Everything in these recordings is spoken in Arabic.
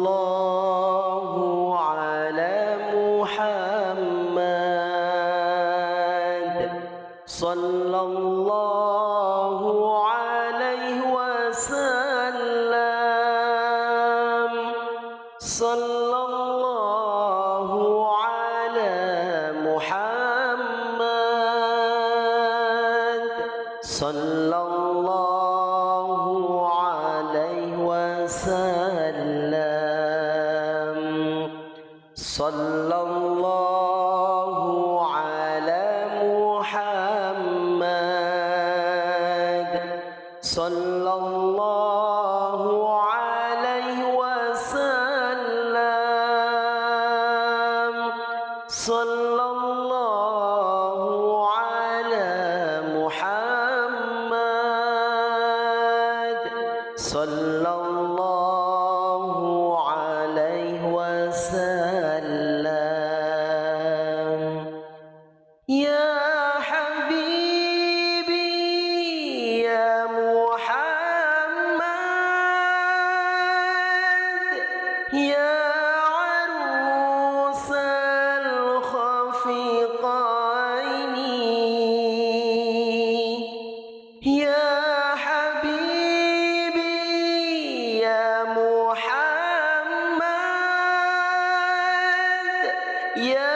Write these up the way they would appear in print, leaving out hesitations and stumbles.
সাল্লাল্লাহু আলা মুহাম্মাদ সাল্লাল্লাহু আলাইহি ওয়াসাল্লাম সাল্লাল্লাহু আলা মুহাম্মাদ সাল্লাল্লাহু আলাইহি ওয়াসাল্লাম সাল্লাল্লাহু আলা মুহাম্মাদ সাল্লাল্লাহু আলাইহি ওয়াসাল্লাম সাল্লাল্লাহু আলা মুহাম্মাদ সাল্লাল্লাহু আলাইহি ওয়াসাল্লাম ইয়া হাবিবি ইয়া মুহাম্মদ ইয়া আরুসাল খাফিকাইনি ইয়া হাবিবি ইয়া মুহাম্মদ ইয়া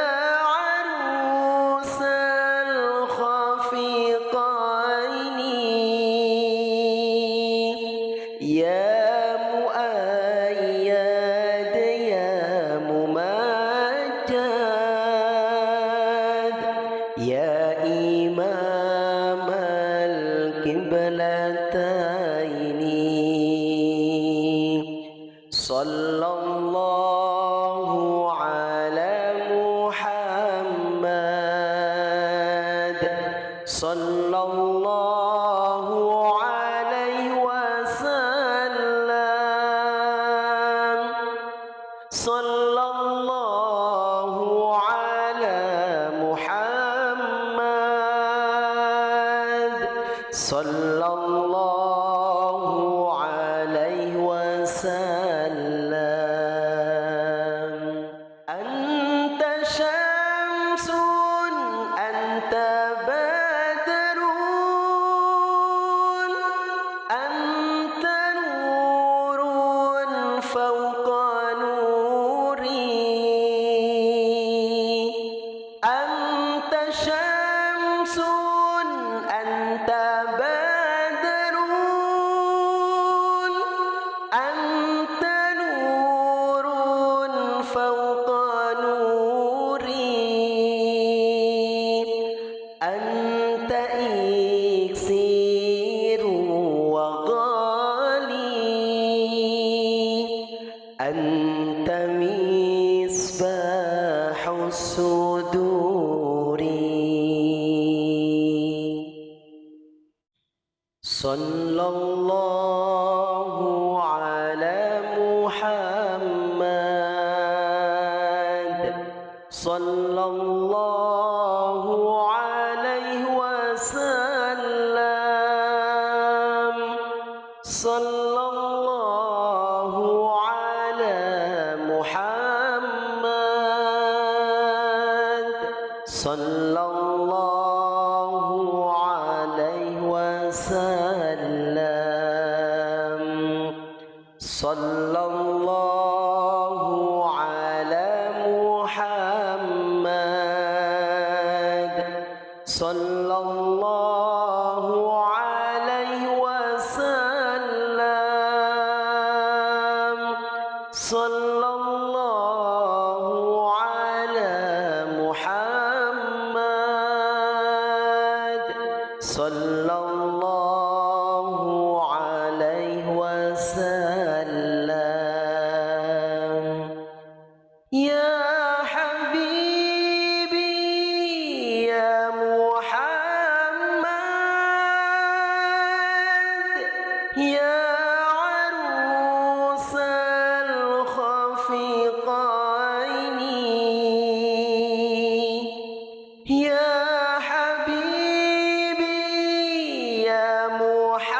আরুসাল খাফিকাইনি ইয়া মুআইয়াদ ইয়া মুমাজ্জাদ ইয়া ইমামাল কিবলাতাইনি সাল্লাল্লাহু আলা মুহাম্মাদ সাল্লাল্লাহু আলাইহি ওয়াসাল্লাম সাল্লাল্লাহু আলা মুহাম্মাদ সাল্লাল্লাহু আলাইহি ওয়াসাল্লাম আনতা শামসুন আনতা বাদরুন আনতা নূরুন ফাওকা নূরি আনতা শামসুন আনতা বাদরুন আনতা নূরুন ফাওকা নূরি আনতা ইকসিরু ওয়া গালি আনতা মিসবাহুস সুদুরি সাল্লাল্লাহু আলা মুহাম্মাদ সাল্লাল্লাহু আলাইহি ওয়াসাল্লাম সাল্লাল্লাহু আলা মুহাম্মাদ সাল্লাল্লাহু আলাইহি ওয়াসাল্লাম সাল্লাল্লাহু আলা মুহাম্মাদ সাল্লাল্লাহু আলাইহি ওয়াসাল্লাম সাল্লাল্লাহু আলা মুহাম্মাদ সাল্লাল্লাহু আলাইহি ওয়াসাল্লাম ইয়া হাবিবি ইয়া মুহাম্মদ ইয়া আরুসাল খাফিকাইনি ইয়া হাবিবি ইয়া মুহাম্মদ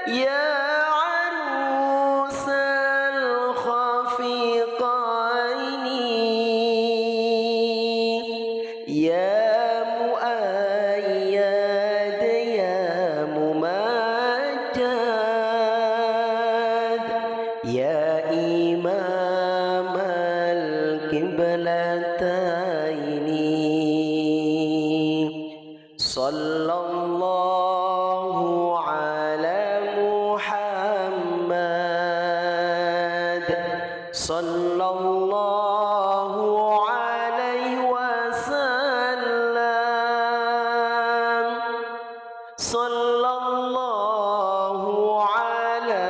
يا عروس الخفيقين يا مؤيد يا ممجد يا إمام القبلتين صلى الله على محمد صلى الله عليه وسلم صلى الله على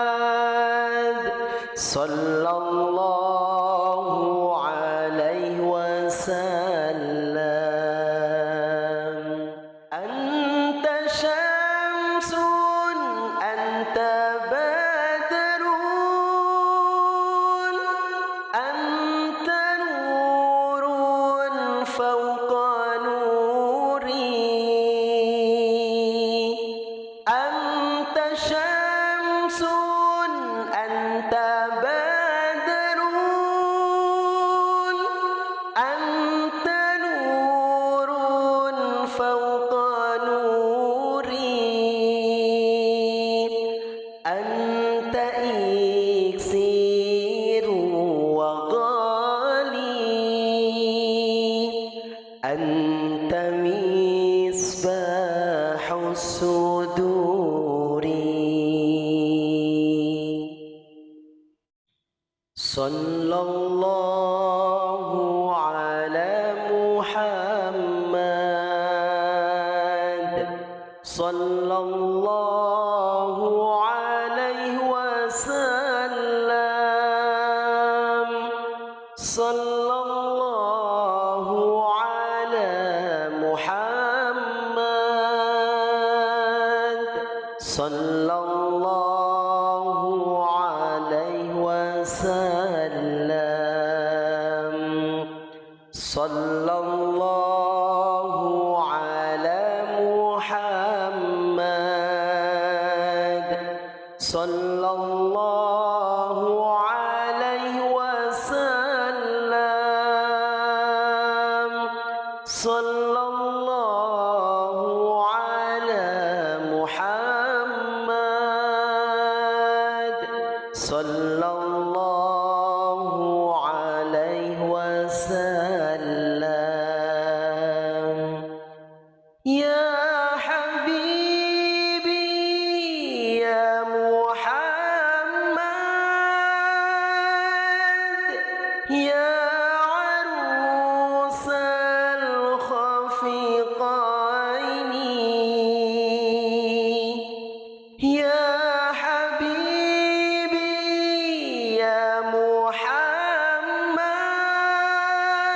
محمد صلى الله عليه وسلم أنت شمس أنت بدر أنت نور فوق نوري أنت شمس أنت بدر أنت نور فوق نوري أنت إكسير وغالي أنت مصباح الصدور صلى الله على محمد صلى الله عليه وسلم صلى الله على محمد صلى الله عليه وسلم صلى الله على محمد صلى الله عليه وسلم صلى الله على محمد صلى الله عليه وسلم يا حبيبي يا محمد يا عروس الخفيقين يا حبيبي يا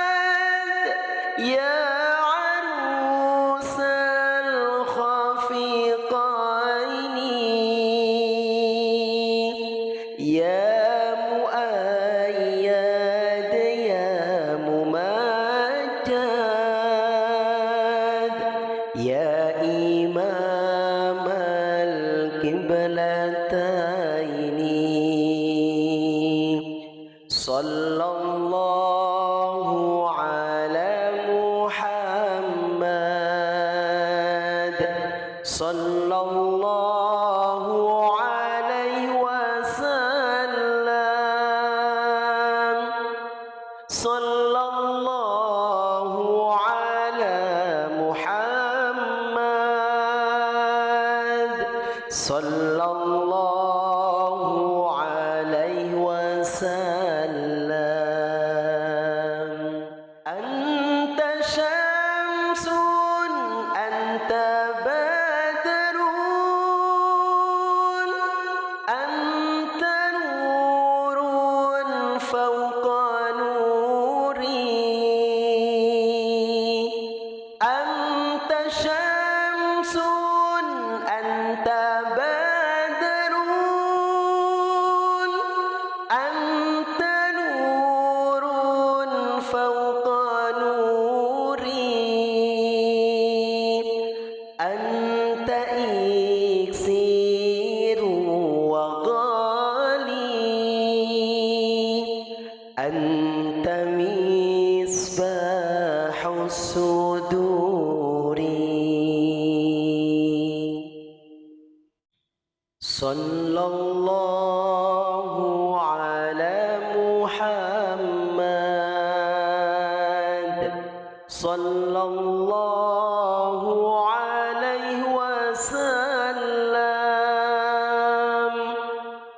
محمد يا عروس الخفيقين يا مؤيد يا ممجد يا إمام القبلتين صلى الله على محمد صلى الله عليه وسلم صلى الله على محمد صلى الله عليه وسلم أنت شمس أنت بدر أنت نور فوق نوري أنت شمس أنت بدر صلى الله على محمد صلى الله عليه وسلم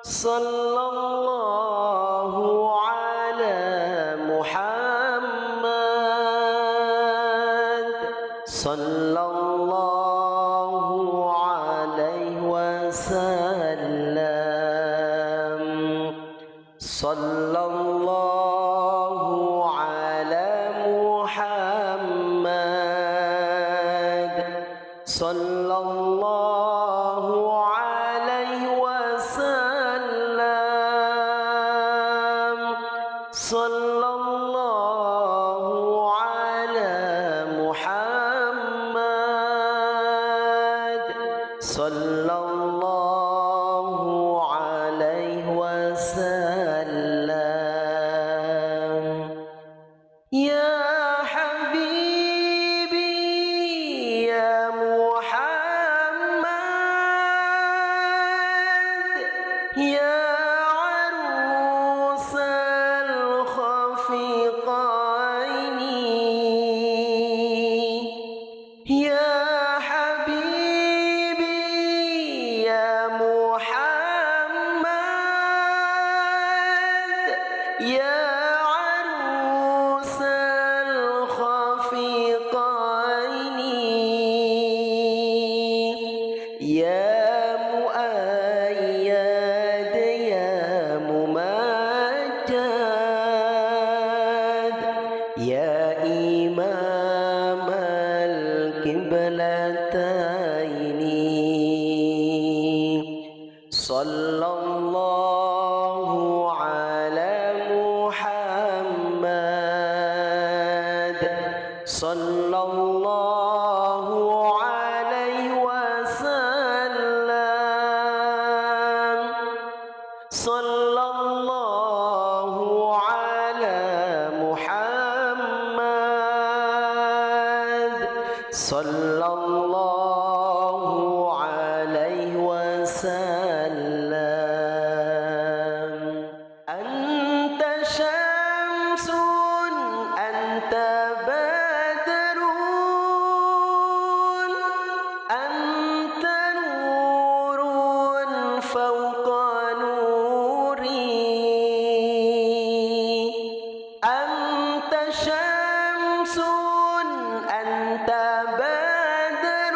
صلى الله على محمد صلى الله عليه وسلم صلى الله على محمد صلى الله عليه وسلم صلى الله على محمد صلى الله عليه وسلم يا حبيبي يا محمد يا عروس الخفيقين يا حبيبي يا محمد يا عروس الخفيقين يا مؤيد يا ممجد يا إمام القبلتين صلى الله على محمد صلى الله عليه وسلم صلى الله على محمد صلى الله عليه وسلم أنت شمس أنت بدر أنت نور فوق نوري أنت شمس أنت بدر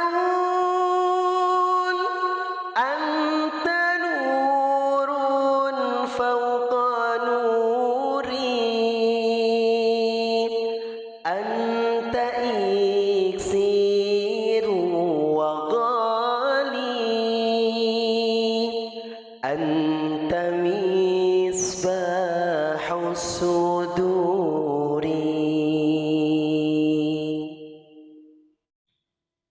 أنت نور فوق نوري أنت إكسير وغالي أنت مصباح الصدور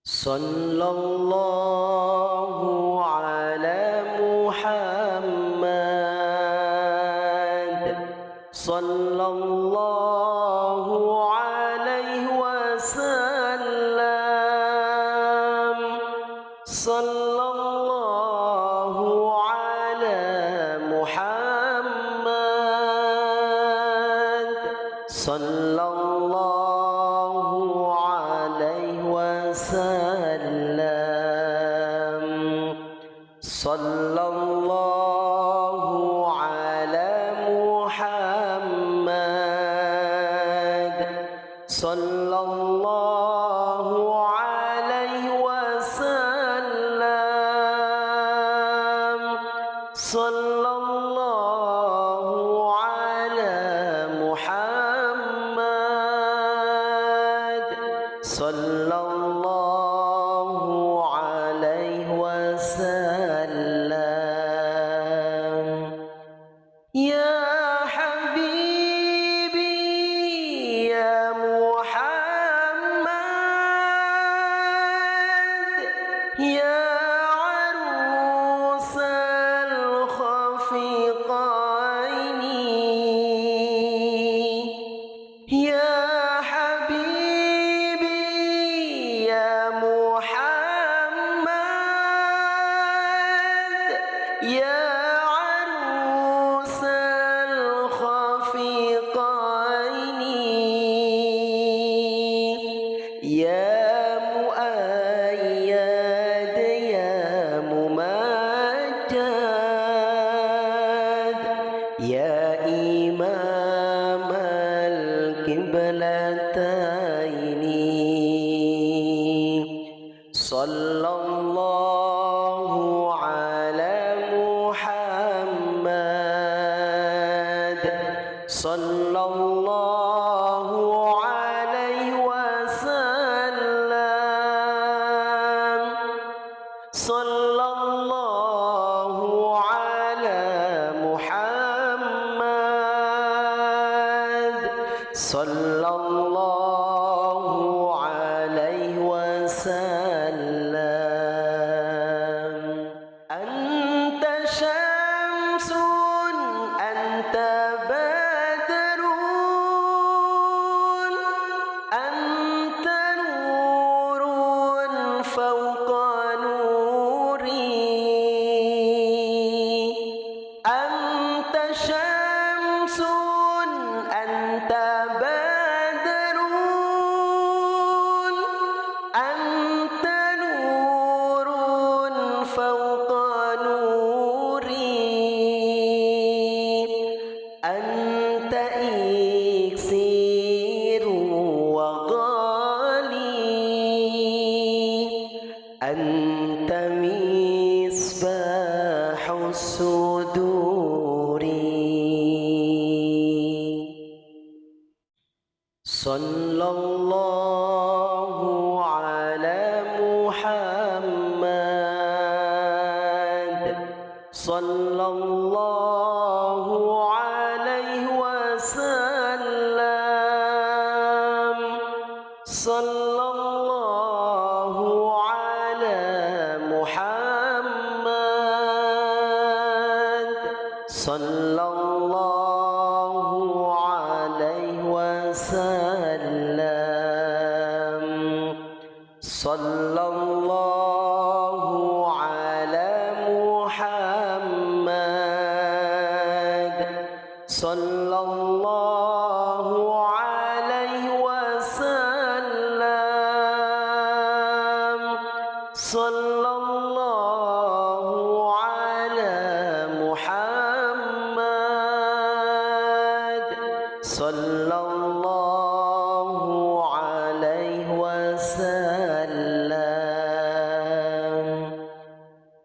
صلى الله على محمد صلى الله عليه وسلم صلى الله على محمد صلى الله عليه وسلم صلى الله على محمد صلى الله عليه وسلم صلى الله على محمد صلى الله عليه وسلم يا حبيبي يا محمد يا عروس الخفيقين يا حبيبي يا محمد sallallahu ala Muhammad sallallahu alaihi wasallam sallallahu ala Muhammad sallallahu alaihi wasallam. Anta syamsun anta badrun anta nurun fawqa nuri anta syamsun anta badrun anta nurun fawqa nuri anta iksiru wa ghali anta misbahus suduri. Sallallahu ala Muhammad sallallahu alaihi wasallam sallallahu ala Muhammad sallallahu alaihi wasallam sallallahu ala Muhammad sallallahu alaihi wasallam sallallahu ala Muhammad sallallahu alaihi wasallam.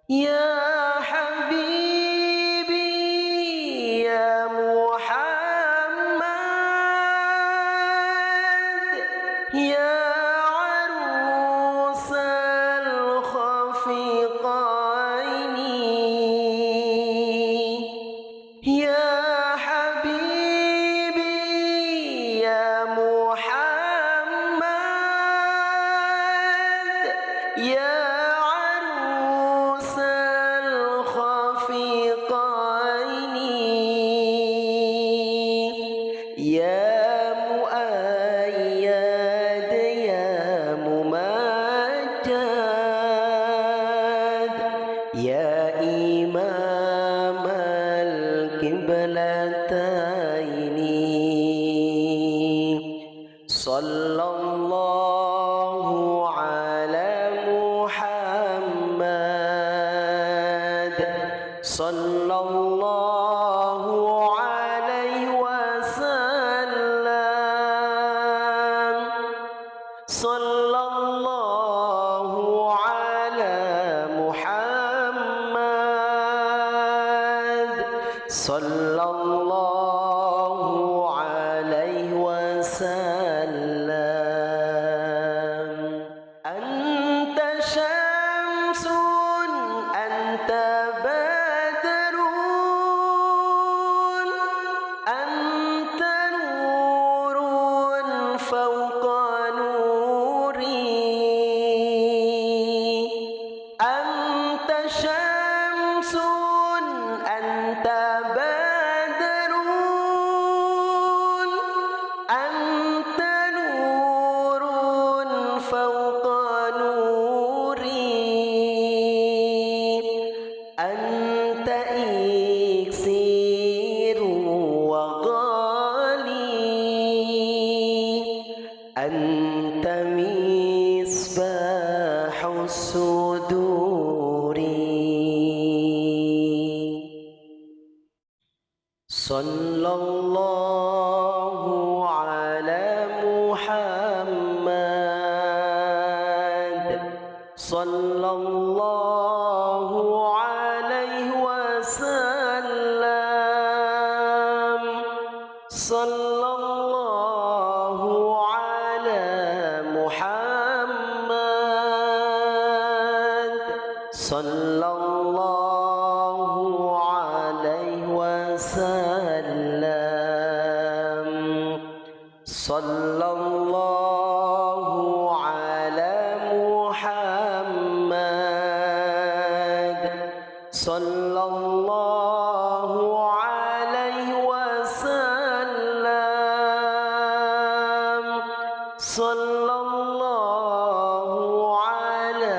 Ya habibi ya Muhammad ya arusal khafiqaini ya habibi ya Muhammad ya يا مؤيد يا ممجد يا إمام القبلتين صلى الله على محمد صلى الله عليه وسلم صلى الله على محمد صلى الله عليه وسلم. أنت شمس أنت بدر أنت نور فوق نوري أنت شمس أنت بدر أنت نور فوق نوري أنت إكسير وغالي أنت مصباح الصدور. صلى الله على محمد صلى صلى الله عليه وسلم صلى الله على محمد صلى الله عليه وسلم صلى الله على محمد صلى الله عليه وسلم صلى الله على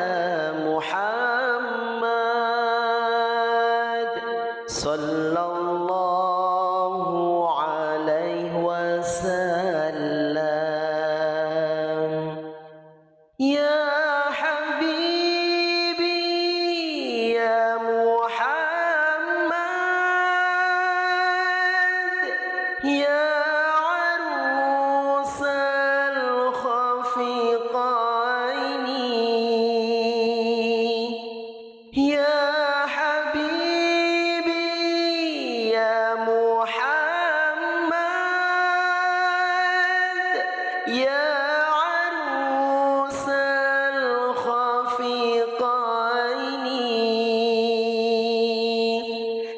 محمد صلى الله عليه وسلم يا حبيبي يا محمد يا عروس الخفيقين يا حبيبي يا محمد يا عروس الخفيقين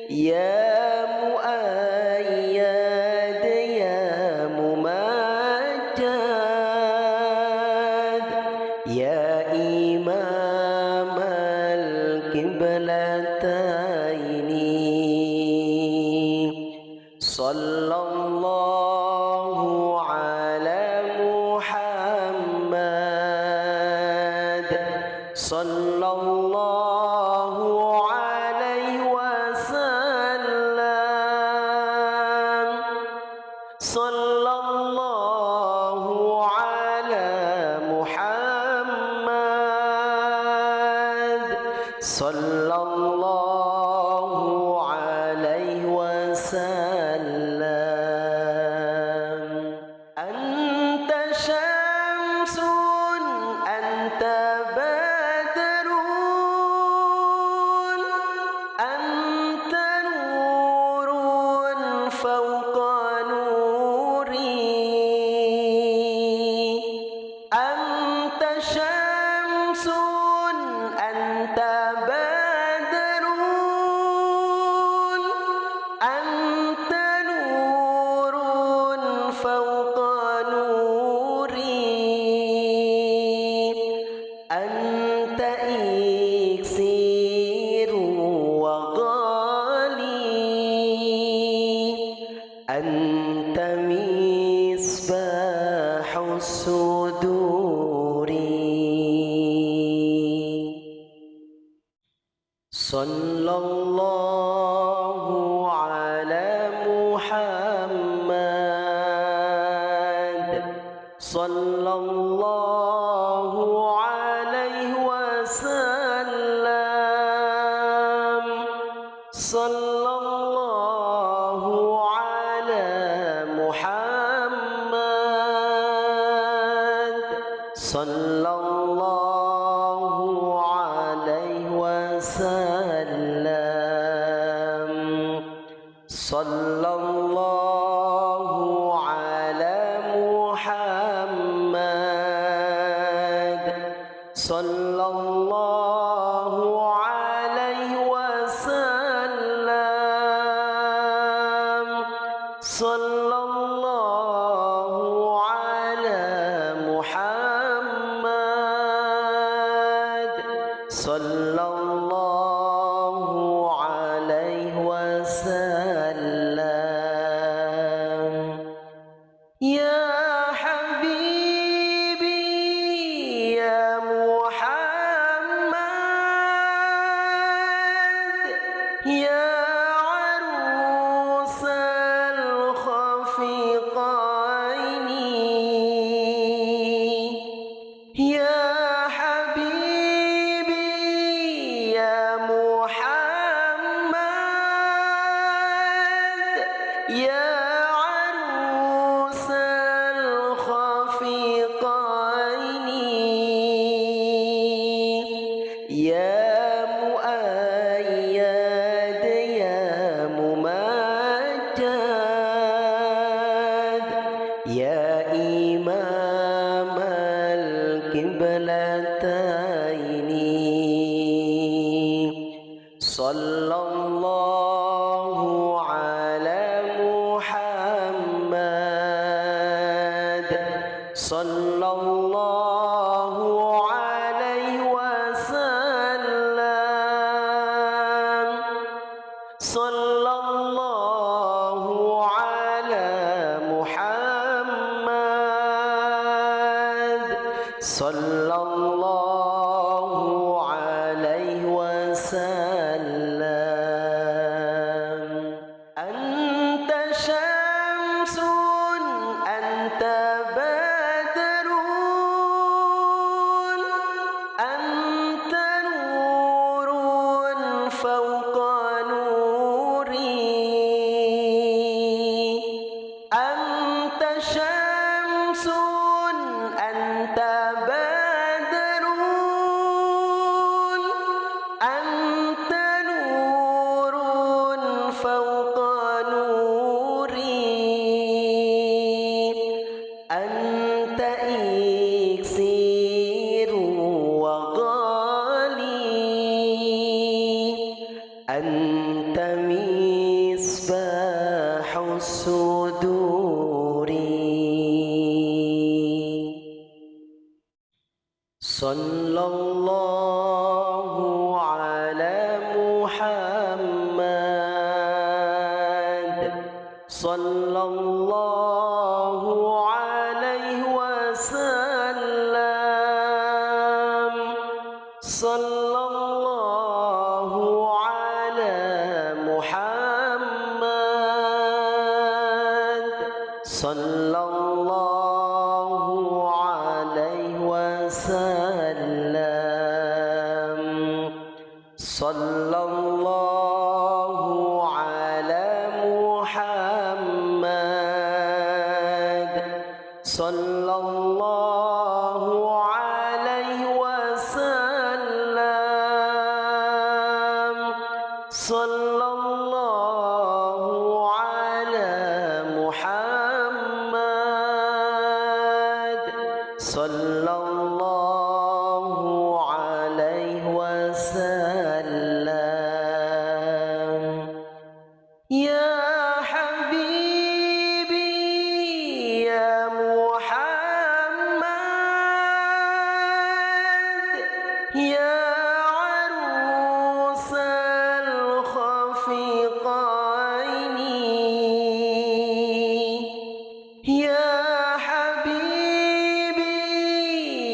يا مؤيد يا ممجد يا إمام القبلتين صلى الله على محمد صلى الله عليه وسلم صلى الله على محمد صلى الله عليه وسلم أنت شمس أنت بدر أنت نور فوق نوري أنت شمس أنت بدر أنت نور فوق نوري أنت إكسير وغالي أنت مصباح الصدور صلى الله على محمد صلى الله عليه وسلم صلى الله على محمد صلى الله عليه وسلم صلى الله على محمد صلى الله عليه وسلم صلى الله على محمد صلى الله عليه وسلم يا حبيبي يا محمد يا عروس الخفيقين يا حبيبي يا محمد يا عروس الخفيقين يا مؤيد يا ممجد يا إمام القبلتين صلى الله على محمد صلى الله عليه وسلم صلى الله على محمد صلى الله عليه وسلم أنت شمس أنت بدر أنت نور فوق نوري أنت شمس أنت بدر أنت نور فوق نوري أنت إكسير وغالي أنت مصباح الصدور صلى الله على محمد صلى الله عليه وسلم صلى الله على محمد صلى الله عليه وسلم صلى الله على محمد صلى الله عليه وسلم صلى الله على محمد صلى الله عليه وسلم يا حبيبي يا محمد يا عروس الخفيقين يا حبيبي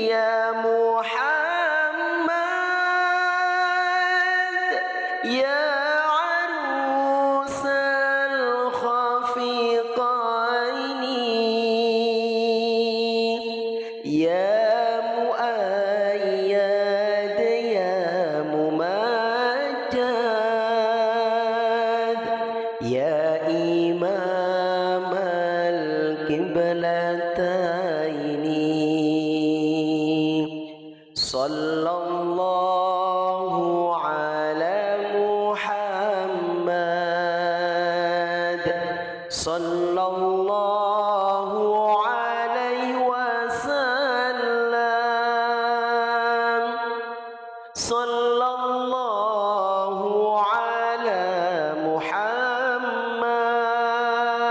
يا محمد يا عروس الخفيقين يا مؤيد يا ممجد يا إمام القبلتين صلى الله على محمد صلى الله عليه وسلم صلى الله على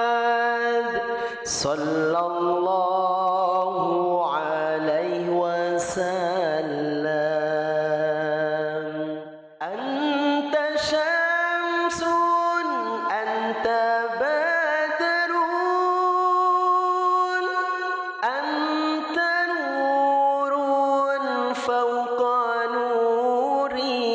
محمد صلى الله عليه وسلم أنت شمس أنت بدر أنت نور فوق نوري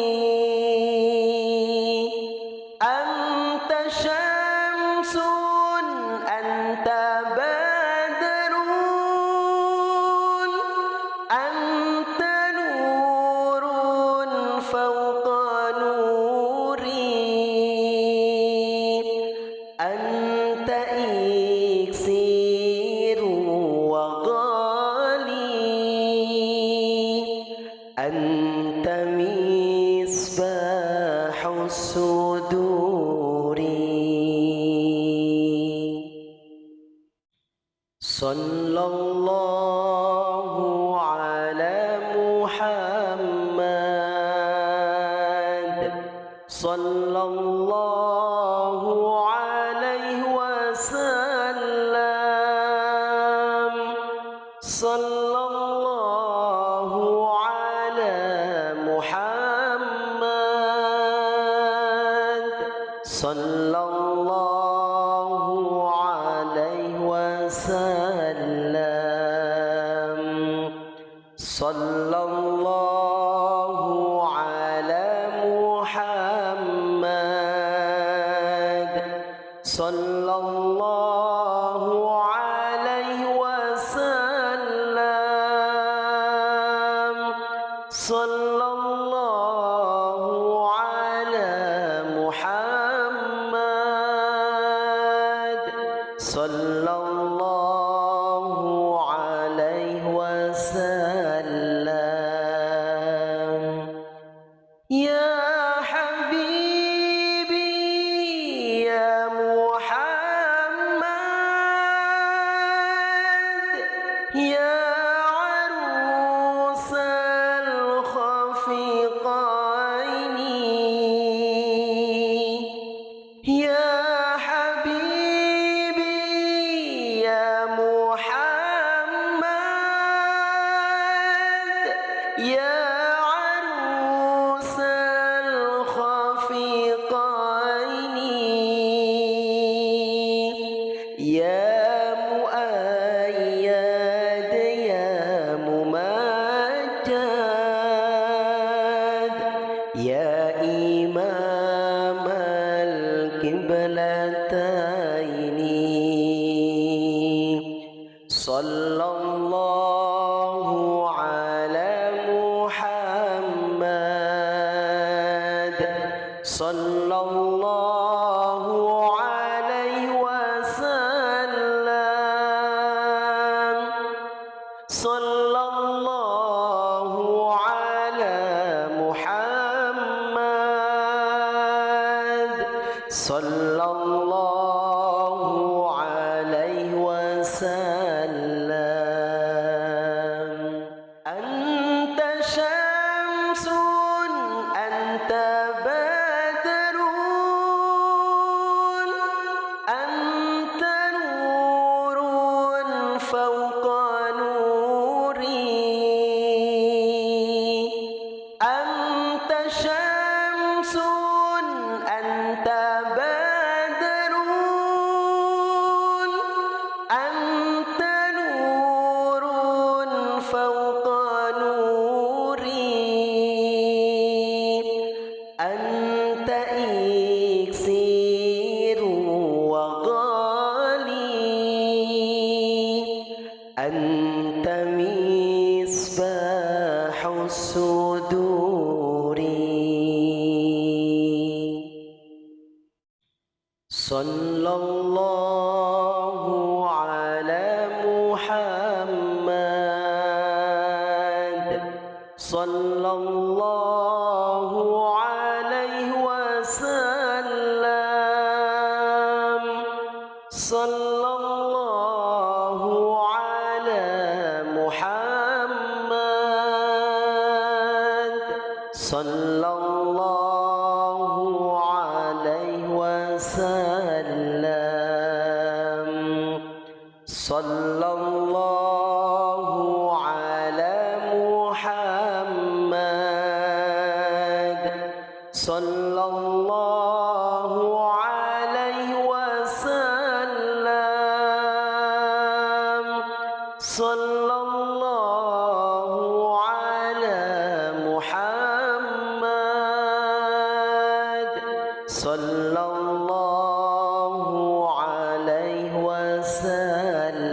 مصباح الصدور صلى الله على محمد صلى الله عليه وسلم صلى الله على محمد صلى الله عليه وسلم صلى الله على محمد صلى الله عليه وسلم صلى الله على محمد صلى الله عليه وسلم يا حبيبي يا محمد يا عروس الخفقين يا حبيبي يا محمد يا عروس الخفقين يا مؤيد يا ممجد يا إمام القبلتين صلى الله على محمد صلى الله عليه وسلم صلى الله على محمد صلى الله عليه وسلم أنت شمس أنت بدر أنت نور فوق نوري أنت شمس أنت بدر أنت نور فوق نوري أنت إكسير وغالي أنت مصباح الصدور صلى الله على محمد صلى الله عليه وسلم صلى الله على محمد صلى الله عليه وسلم صلى الله على محمد صلى الله عليه وسلم صلى الله على محمد صلى الله عليه وسلم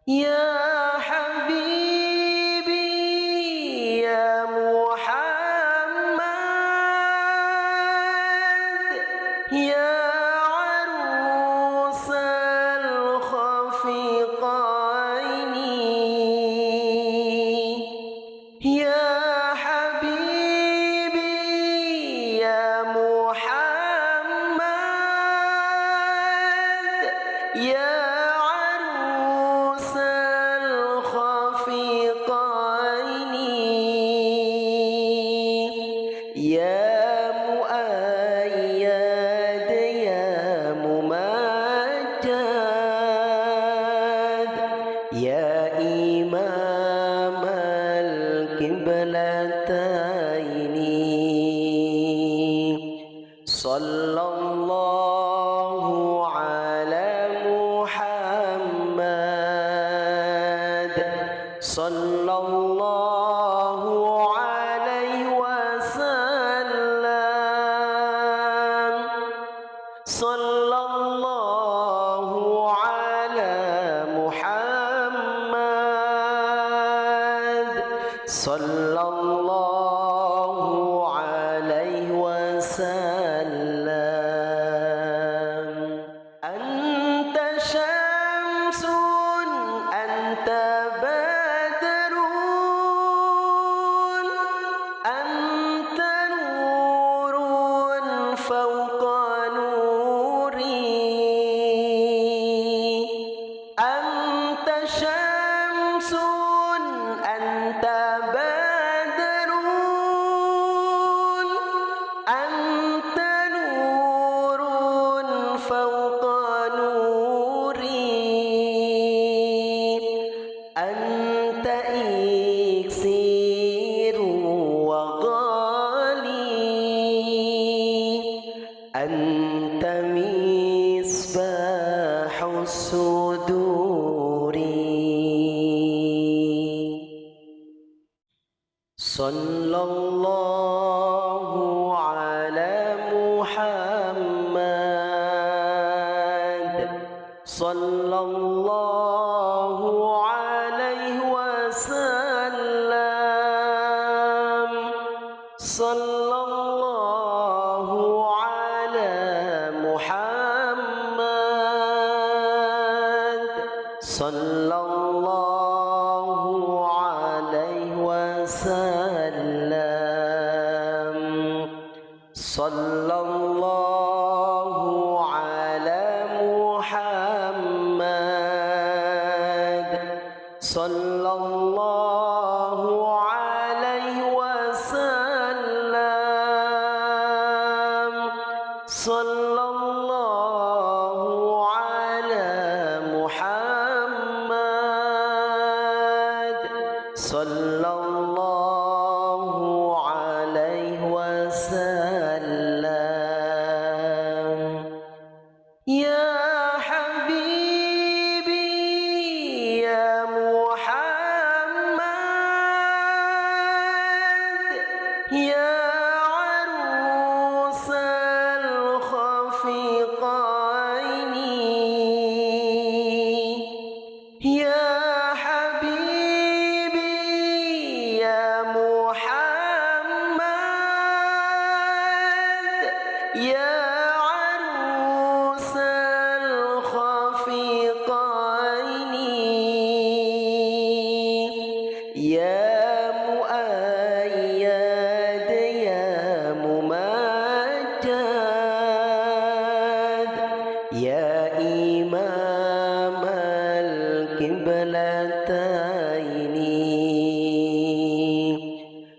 يا حبيبي يا محمد يا عروس الخفقين يا يا مؤيد يا ممجد يا إمام القبلتين صلى الله على محمد صلى الله عليه وسلم صلى الله على محمد صلى الله عليه وسلم أنت شمس أنت بدر أنت نور فوق نوري أنت شمس أنت بدر أنت نور فوق نوري أنت إكسير وغالي أنت مصباح الصدور صلى الله على محمد صلى الله عليه وسلم صلى الله على محمد صلى الله عليه وسلم صلى الله على محمد صلى الله عليه وسلم صلى الله على محمد صلى الله عليه وسلم يا حبيبي يا محمد يا عروس الخفقين يا حبيبي يا محمد يا عروس الخفقين يا مؤيد يا ممجد يا إمام القبلتين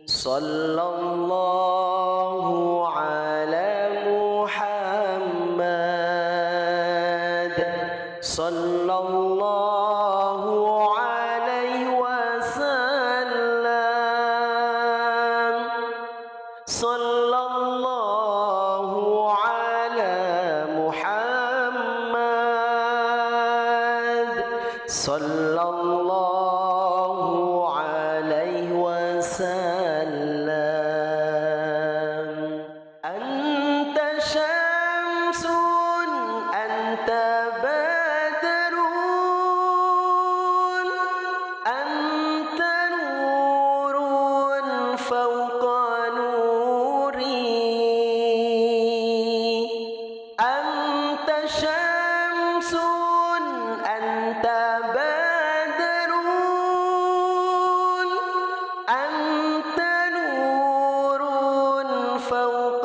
صلى الله على محمد صلى الله عليه وسلم صلى الله على محمد صلى الله عليه وسلم أنت شمس أنت بدر أنت نور فوق نوري أنت شمس أنت بدر أنت نور فوق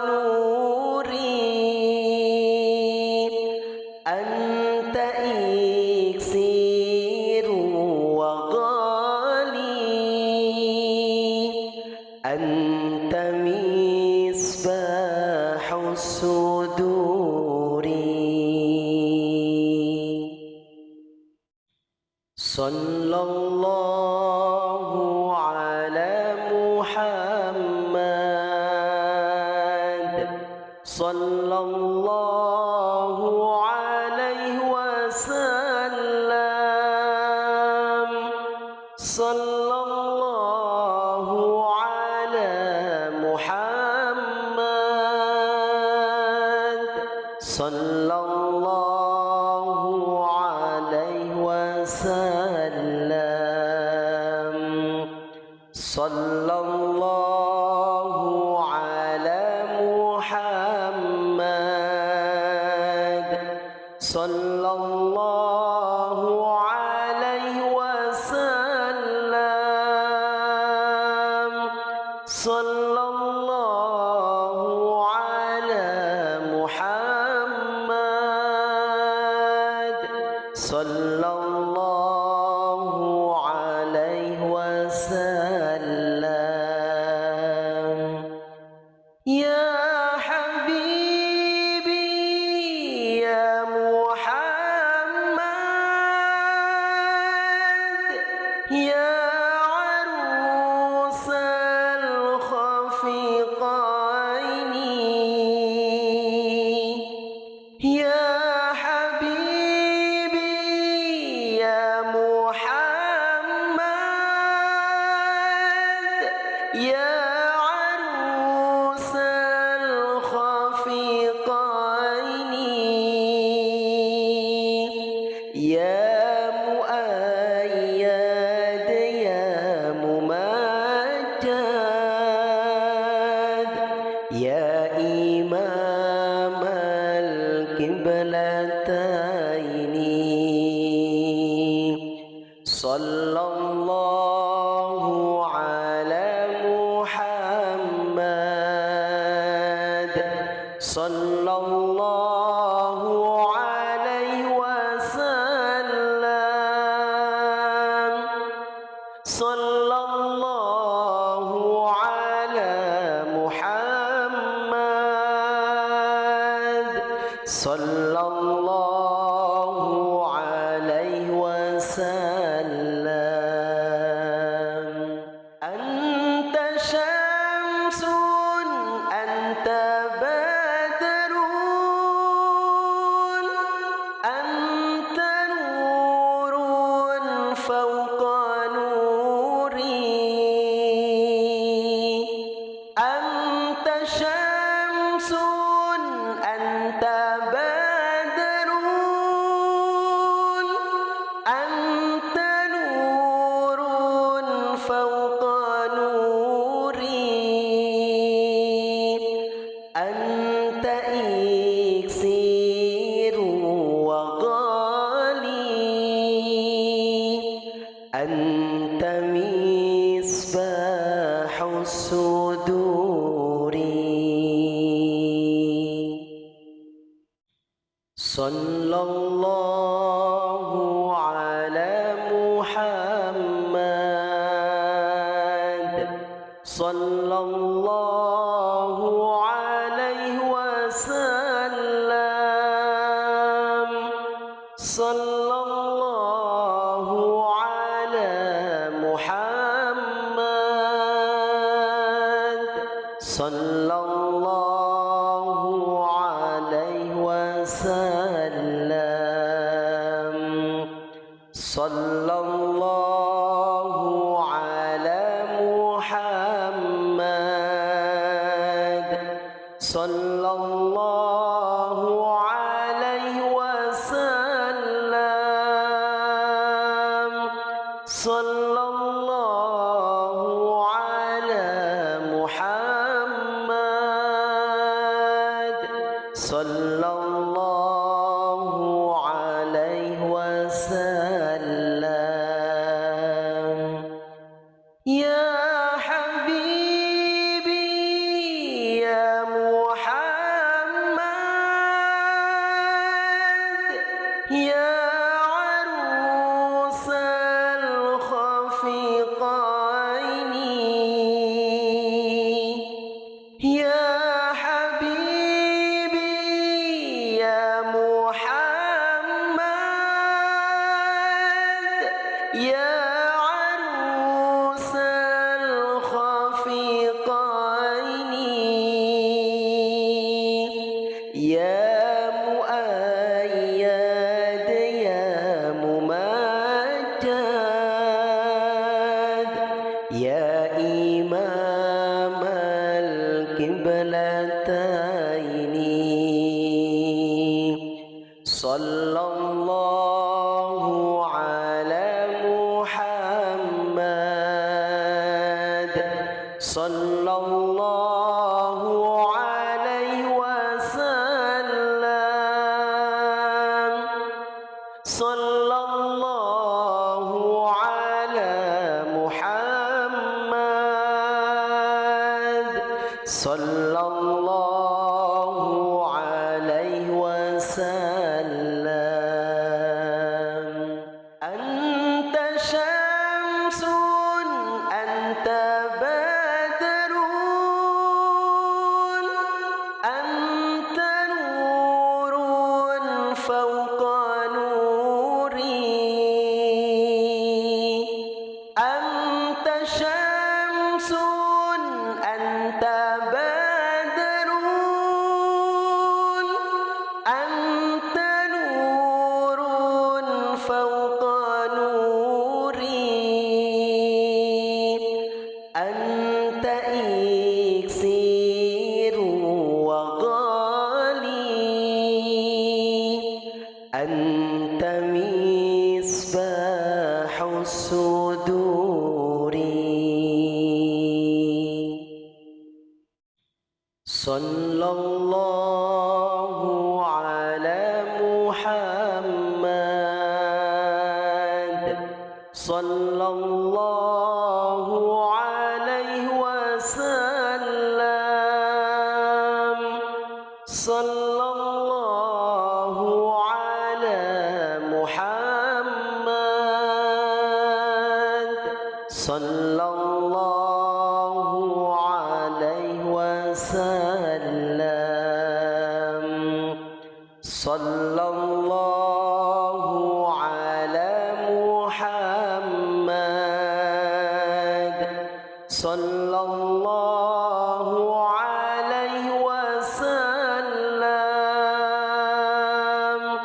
نوري أنت إكسير وغالي أنت sallallahu ala Muhammad sallallahu alaihi wasallam sallallahu ala Muhammad sallallahu alaihi wasallam sallallahu ala Muhammad sallallahu alaihi wasallam sallallahu ala Muhammad sallallahu alaihi wasallam. Ya habibi ya Muhammad ya arusal khafiqaini ya habibi ya Muhammad ya arusal khafiqaini ya muayyad ya mumajjad ya imam al-qiblataini sallallahu ala Muhammad sallallahu alaihi wasallam sallallahu ala Muhammad sallallahu alaihi wasallam. Anta syamsun anta badrun anta nurun fawqa nuri anta syamsun anta badrun anta nurun fawqa nuri anta iksiru wa ghali anta misbahu suduri sallallahu ala Muhammad sallallahu alaihi wasallam sallallahu ala Muhammad sallallahu alaihi wasallam sallallahu ala Muhammad sallallahu alaihi wasallam sallallahu ala Muhammad sallallahu alaihi wasallam. Ya habibi ya Muhammad ya arusal khafiqaini ya habibi إمام القبلتين صلى الله على محمد صلى الله عليه وسلم صلى الله على محمد صلى الله عليه وسلم أنت شمس أنت بدر أنت نور فوق نوري أنت شمس أنت بدر أنت نور فوق نوري أنت إكسير وغالي أنت مصباح الصدور صلى الله على محمد صلى الله عليه وسلم صلى الله على محمد صلى الله عليه وسلم صلى الله على محمد صلى الله عليه وسلم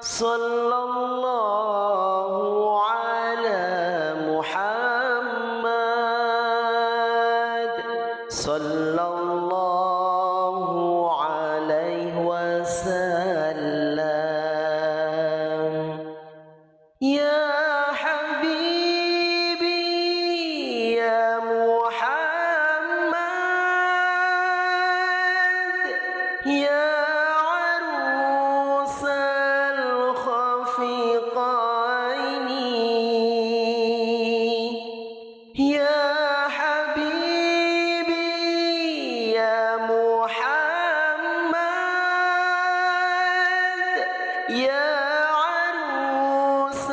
صلى الله على محمد صلى الله عليه وسلم يا حبيبي يا محمد يا عروس الخفيقين يا حبيبي يا محمد يا عروس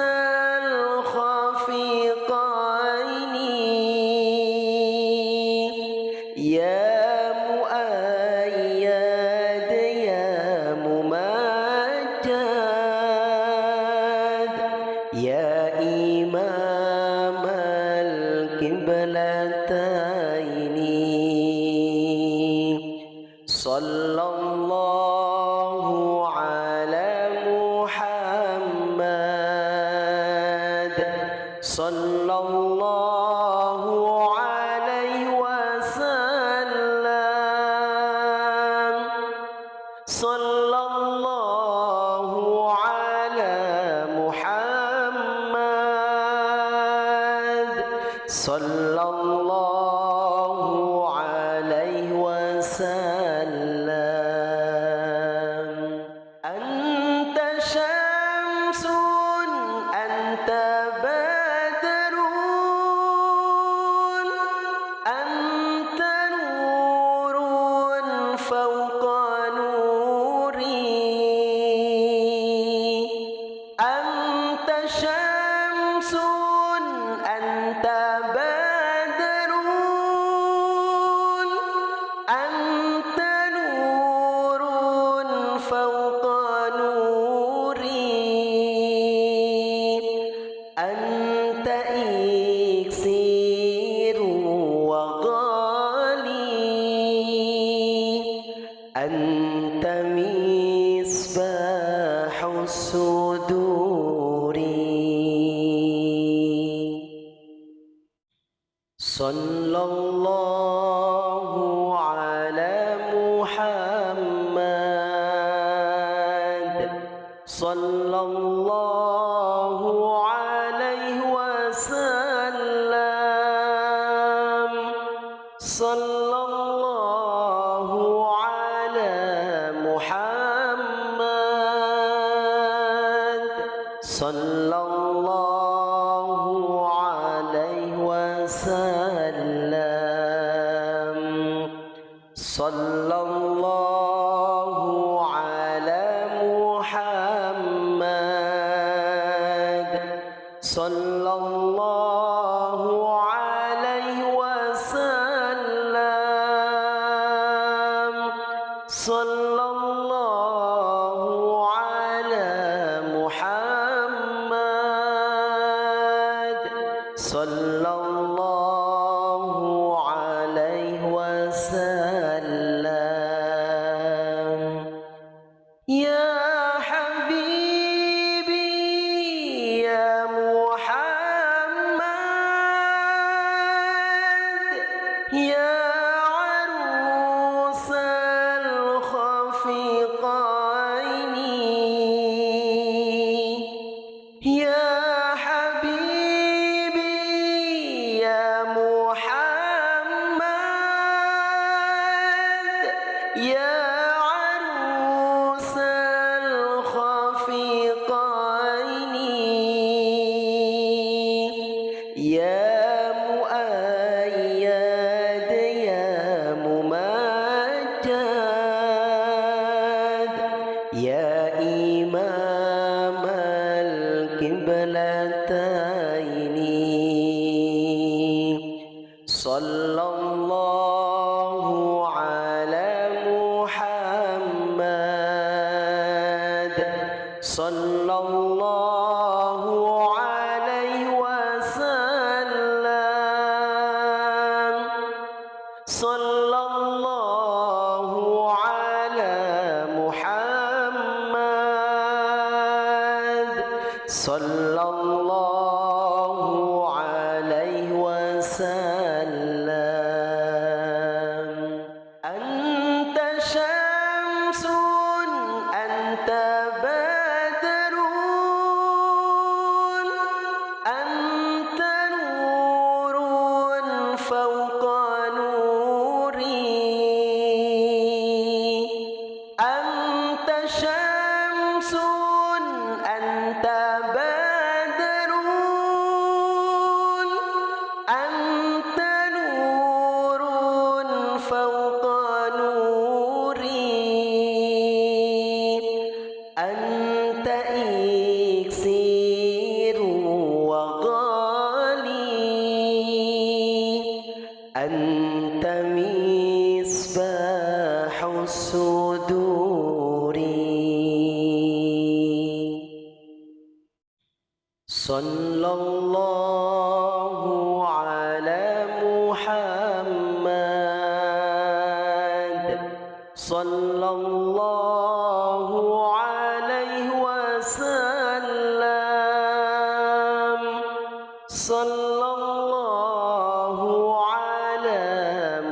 الخفيقين يا مؤيد يا ممجد يا إمام القبلتين صلى الله على محمد صلى الله عليه وسلم صلى الله على محمد صلى الله عليه وسلم أنت شمس أنت بدر أنت نور فوق نوري أنت شمس أنت بدر الله على محمد صلى الله عليه وسلم صلى الله على محمد صلى الله عليه وسلم صلى الله على محمد صلى الله عليه وسلم صلى الله على محمد صلى الله عليه وسلم يا حبيبي يا محمد يا عروس الخفيقين يا حبيبي يا محمد يا عروس الخفيقين يا مؤيد يا ممجد يا إمام القبلتين صلى الله على محمد صلى الله عليه وسلم صلى الله على محمد صلى الله عليه وسلم أنت شمس أنت بدر أنت نور فوق نوري أنت شمس أنت بدر أنت نور فوق نوري أنت إكسير وغالي أنت مصباح الصدور صلى الله على محمد صلى الله عليه وسلم صلى الله على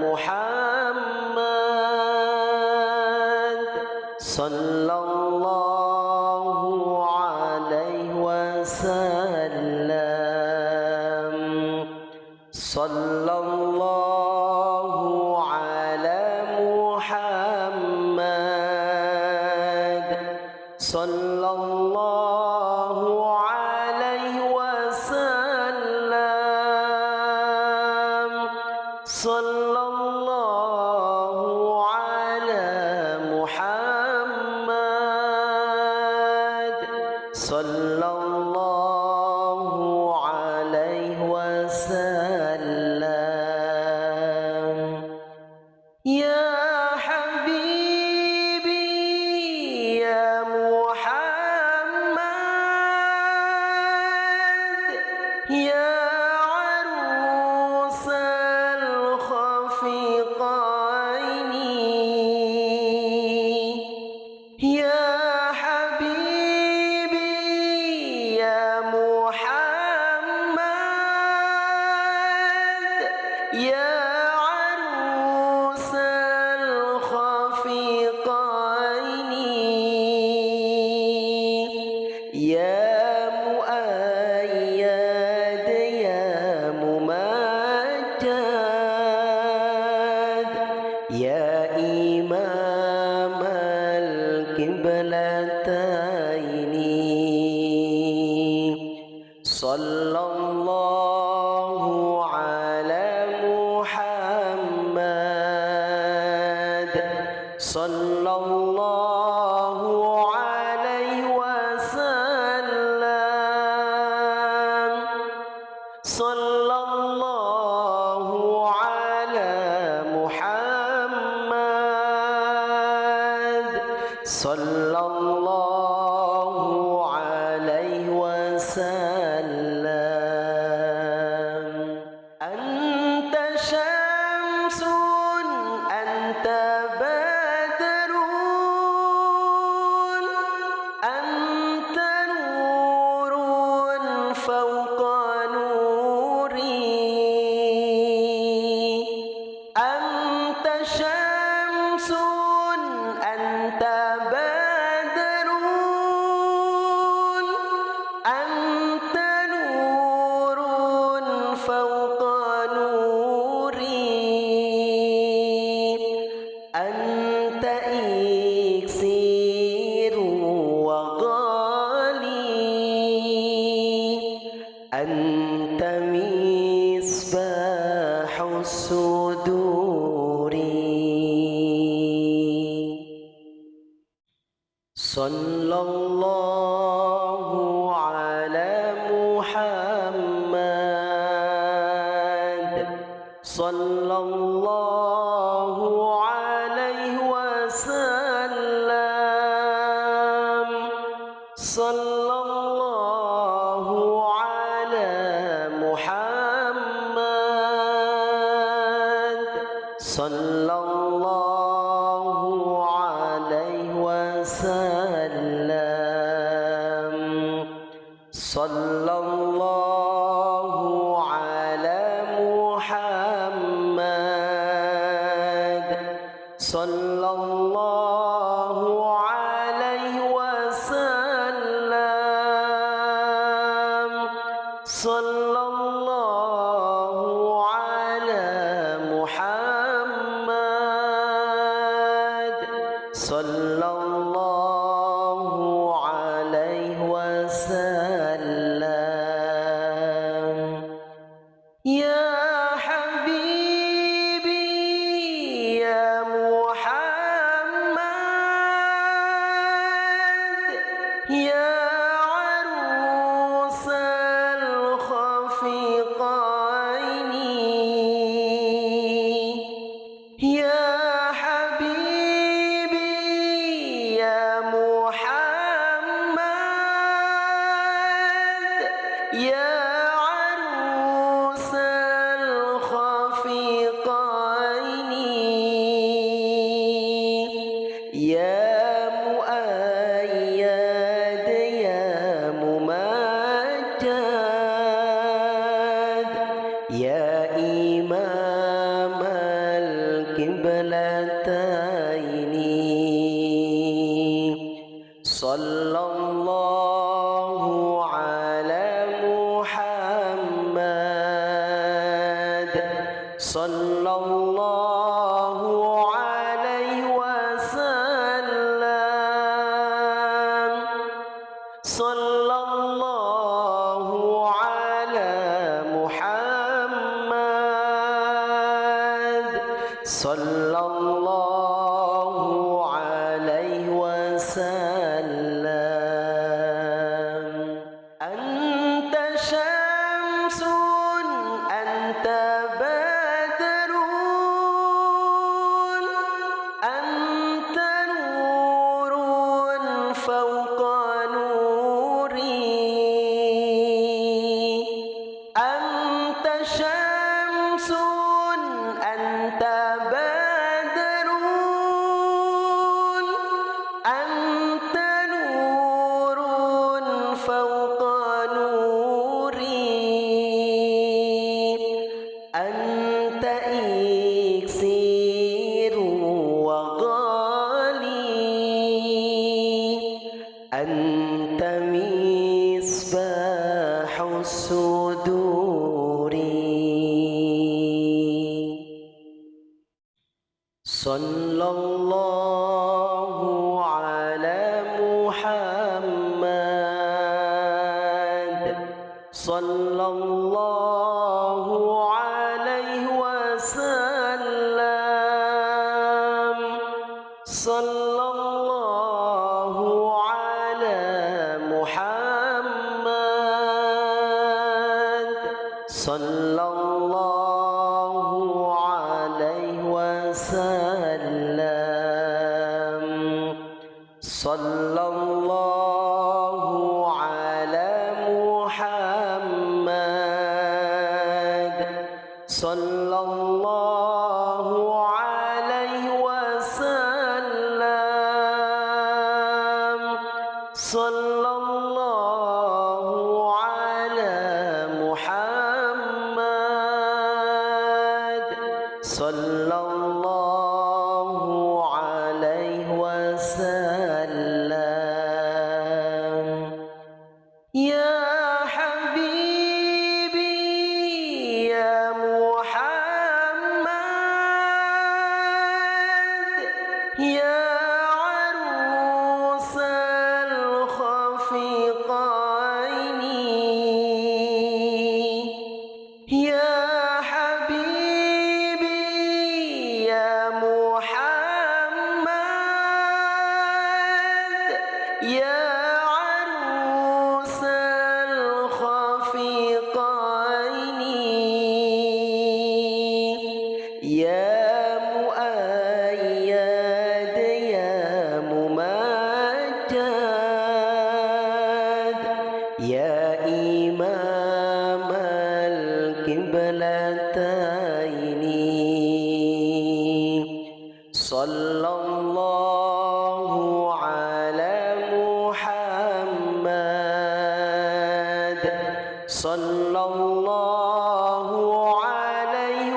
محمد صلى الله عليه وسلم صلى الله على محمد صلى الله عليه وسلم صلى الله على محمد صلى الله عليه وسلم يا حبيبي يا محمد يا عروس الخفيقين يا حبيبي يا محمد يا القبلتين صلى الله على محمد صلى الله عليه وسلم صلى الله على محمد صلى الله عليه وسلم أنت شمس أنت بدر أنت نور فوق نوري أنت شمس أنت بدر أنت نور فوق نوري أنت إكسير وغالي أنت مصباح الصدور صلى الله على محمد صلى الله عليه وسلم صلى الله على محمد صلى الله عليه وسلم صلى الله على محمد صلى الله عليه وسلم صلى الله على محمد صلى الله عليه وسلم يا حبيبي يا محمد يا عروس الخفيقين يا حبيبي يا محمد يا عروس الخفيقين يا مؤيد يا ممجد يا إمام القبلتين صلى الله على محمد صلى الله عليه وسلم صلى الله على محمد صلى الله عليه وسلم أنت شمس أنت بدر أنت نور فوق نوري أنت شمس أنت بدر أنت نور فوق نوري أنت إكسير وغالي أنت مصباح الصدور صلى الله على صلى الله على محمد صلى الله عليه وسلم صلى الله على محمد صلى الله عليه وسلم صلى الله على محمد صلى الله عليه وسلم يا حبيبي يا محمد يا عروس الخفيقين يا حبيبي يا محمد يا عروس الخفيقين يا مؤيد يا ممجد يا إمام القبلتين صلى الله على محمد صلى الله عليه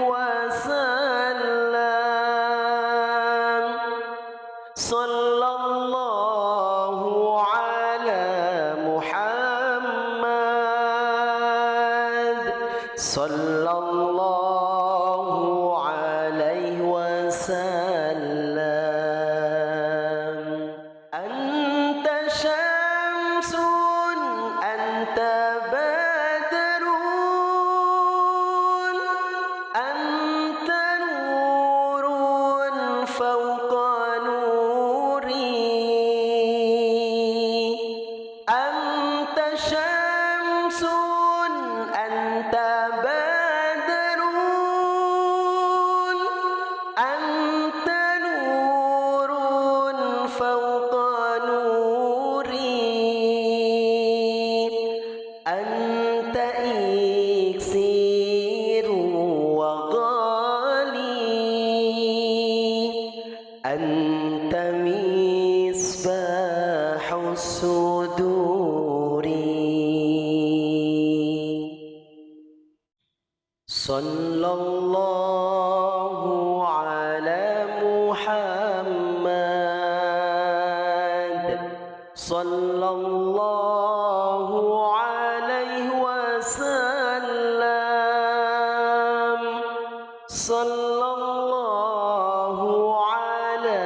وسلم صلى الله على محمد صلى الله عليه وسلم أنت شمس أنت بدر أنت نور فوق نوري أنت شمس أنت بدر أنت نور فوق نوري أنت إكسير وغالي أنت مصباح الصدور صلى الله على محمد صلى الله عليه وسلم صلى الله على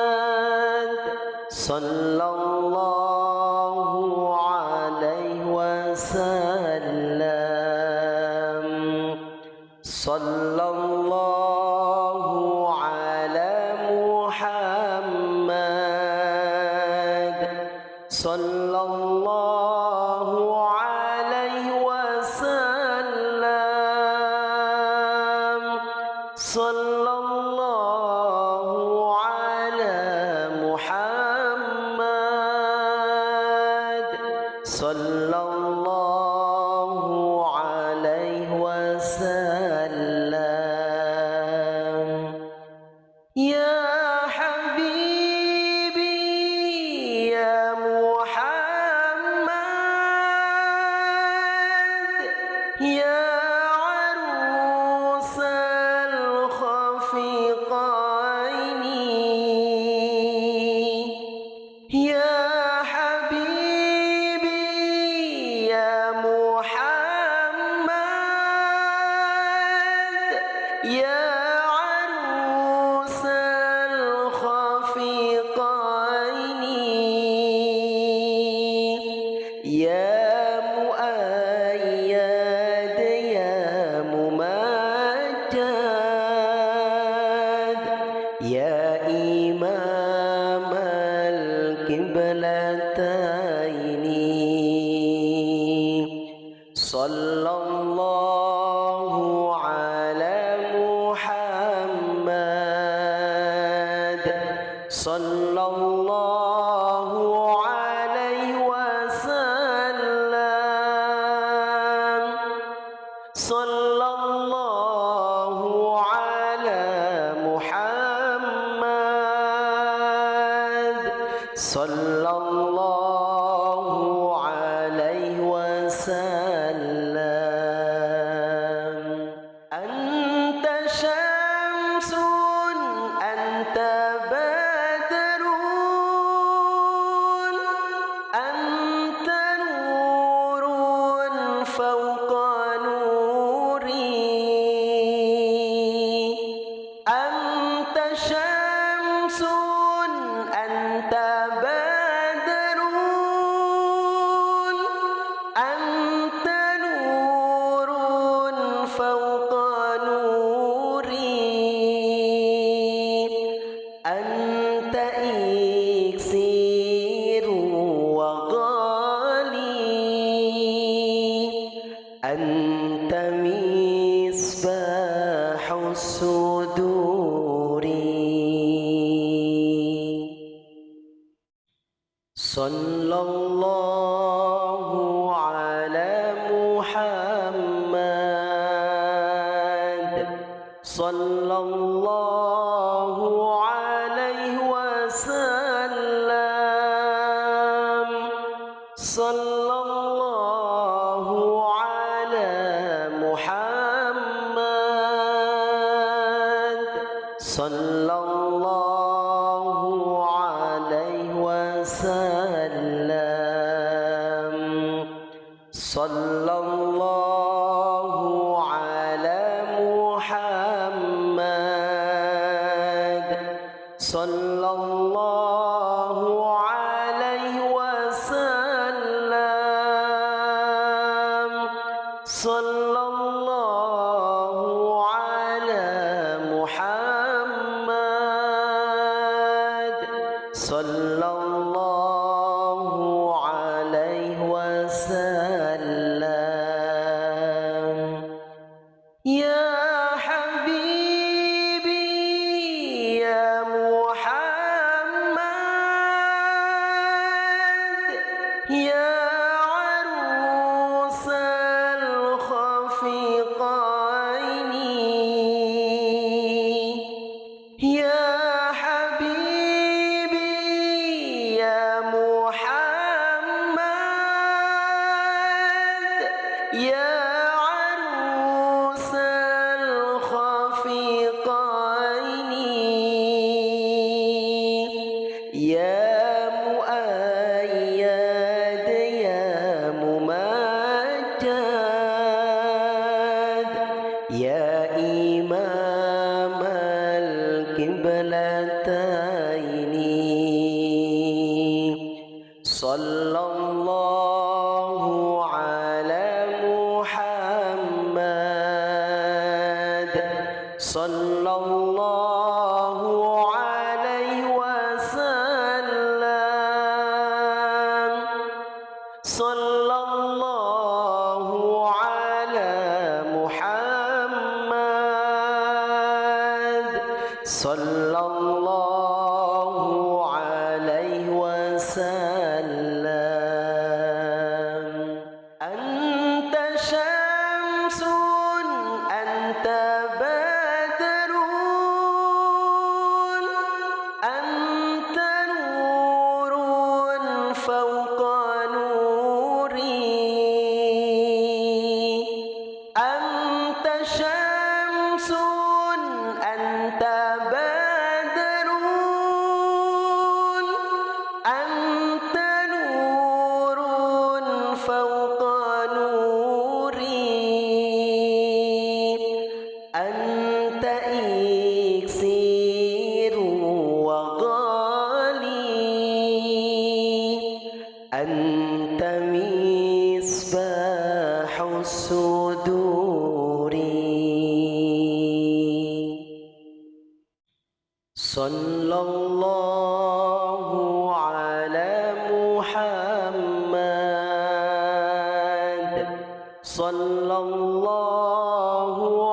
محمد صلى الله عليه وسلم صلى الله على محمد صلى الله عليه وسلم صلى الله على محمد صلى الله عليه وسلم يا حبيبي يا محمد يا عروس الخفيقين يا حبيبي يا محمد يا عروس الخفيقين يا مؤيد يا ممجد يا إمام القبلتين صلى الله على محمد صلى الله عليه وسلم صلى الله على محمد صلى الله عليه وسلم أنت شمس أنت بدر أنت نور فوق نوري أنت شمس أنت بدر أنت نور فوق نوري أنت إكسير وغالي أنت مصباح الصدور صلى الله على محمد صلى الله عليه وسلم صلى الله على محمد صلى الله عليه وسلم صلى الله على محمد صلى الله عليه وسلم صلى الله على محمد صلى الله عليه وسلم يا حبيبي يا محمد يا عروس الخفيقين يا حبيبي يا محمد يا عروس الخفيقين يا مؤيد يا ممجد يا إمام القبلتين صلى الله على محمد صلى الله عليه وسلم صلى الله على محمد صلى الله عليه وسلم أنت شمس أنت بدر أنت نور فوق نوري أنت شمس أنت بدر أنت نور فوق نوري sallallahu ala Muhammad sallallahu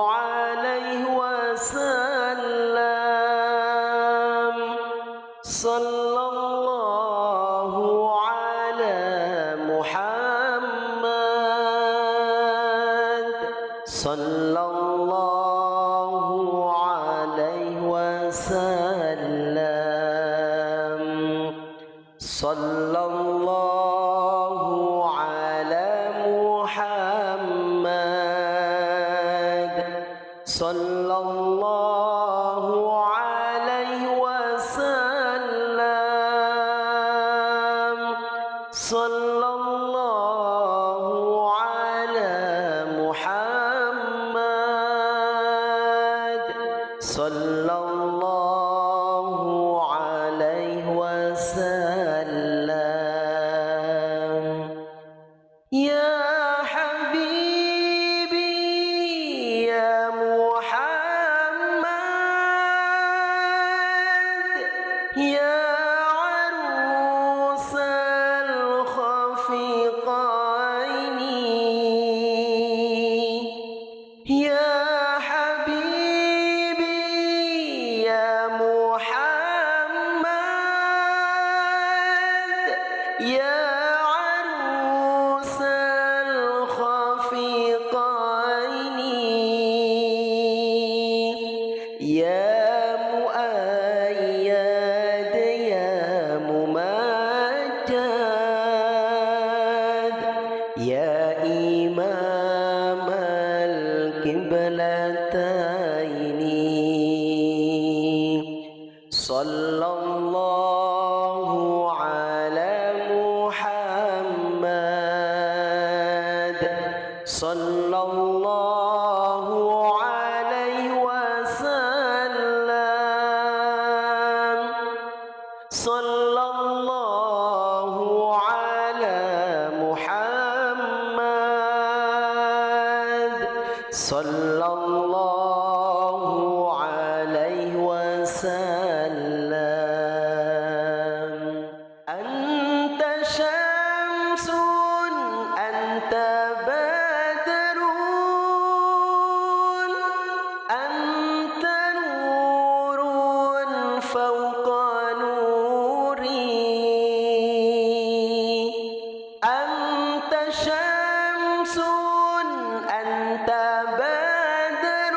alaihi wasallam sallallahu ala Muhammad sallallahu alaihi wasallam sallallahu ala Muhammad sallallahu alaihi wasallam sallallahu ala Muhammad sallallahu alaihi wasallam. Ya habibi ya Muhammad ya arusal khafiqaini ya habibi ya Muhammad ya يا مؤيد يا ممجد يا إمام القبلتين صلى الله على محمد صلى الله عليه وسلم صلى الله على محمد صلى الله عليه وسلم أنت شمس أنت بدر أنت نور فوق نوري أنت شمس أنت بدر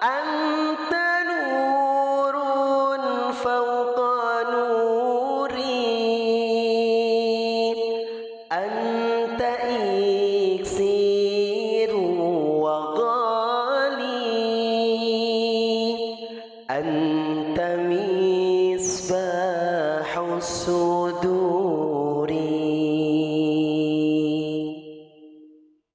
أنت نور فوق نوري أنت إكسير وغالي أنت مصباح السور